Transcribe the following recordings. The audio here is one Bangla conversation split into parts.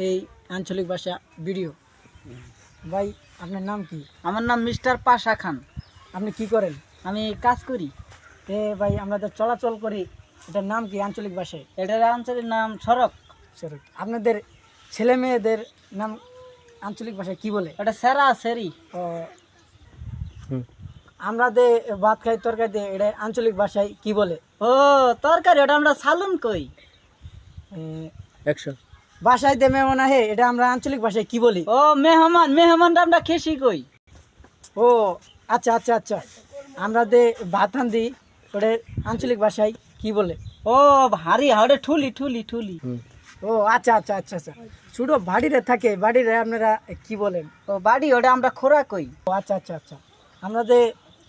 এই আঞ্চলিক ভাষা ভিডিও। ভাই আপনার নাম কি? আমার নাম মিস্টার পাশা খান। আপনি কি করেন? আমি কাজ করি। ভাই আমরা তো চলাচল করি, এটার নাম কি আঞ্চলিক ভাষায়? এটার আঞ্চলিক নাম সড়ক। সড়ক। আপনাদের ছেলে মেয়েদের নাম আঞ্চলিক ভাষায় কি বলে? এটা সেরা সেরি। ও, আমরা যে ভাত খাই তরকারি দিয়ে, এটা আঞ্চলিক ভাষায় কি বলে? ও তরকারি, ওটা আমরা সালুন কই। বাসায় দে মেহমান আহে, এটা আমরা আঞ্চলিক ভাষায় কি বলি? ও মেহমান, মেহমানটা আমরা খেসি কই। ও আচ্ছা আচ্ছা আচ্ছা, আমরা যে ভাত রাঁধি ওটা আঞ্চলিক ভাষায় কি বলে? ও ভারী হাওড়ে ঠুলি ঠুলি ঠুলি। ও আচ্ছা আচ্ছা আচ্ছা আচ্ছা, ছোটো বাড়িরে থাকে, বাড়িরে আপনারা কি বলেন? ও বাড়ি, ওটা আমরা খোরা কই। ও আচ্ছা আচ্ছা আচ্ছা, আমরা যে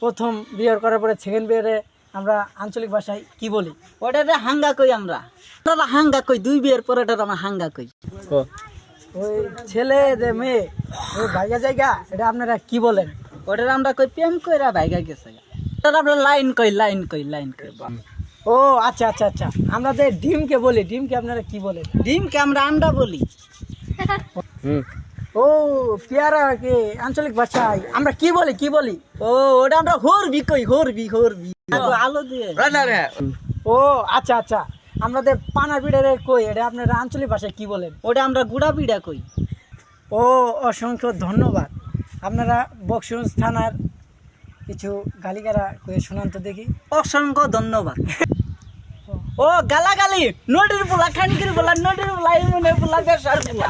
প্রথম বিয়ে করার পরে সেকেন্ড বিয়েরে আমরা আঞ্চলিক ভাষায় কি বলি? ওটা হাঙ্গা কই আমরা। ওটা হাঙ্গা কই, দুই বিয়ের পরে ওটা আমরা হাঙ্গা কই। ওই ছেলে যে মেয়ে ওই ভাইগা জায়গা, এটা আপনারা কি বলেন? ওটা আমরা কই প্রেম কইরা ভাইগা গেছে। ওটা আমরা লাইন কই, লাইন কই, লাইন কই। ও আচ্ছা আচ্ছা আচ্ছা, আমরা যে ডিমকে বলি, ডিমকে আপনারা কি বলেন? ডিমকে আমরা আন্ডা বলি। ও পেয়ারা কি আঞ্চলিক ভাষায় আমরা কি বলি, কি বলি? ও ওটা আমরা হরবি কই, হরবি হরবি আলো দিয়ে। ও আচ্ছা আচ্ছা, আমাদের পানা পিড়ারে কই, এটা আপনারা আঞ্চলিক ভাষায় কি বলেন? ওটা আমরা গুড়া পিড়া কই। ও অসংখ্য ধন্যবাদ। আপনারা বকশগঞ্জ থানার কিছু গালিগারা কয়ে শোনান তো দেখি। অসংখ্য ধন্যবাদ। ও গালাগালি, নদীর পোলা, খানকির পোলা, নদীর পোলা, ইমনের পোলা, বেশার পোলা।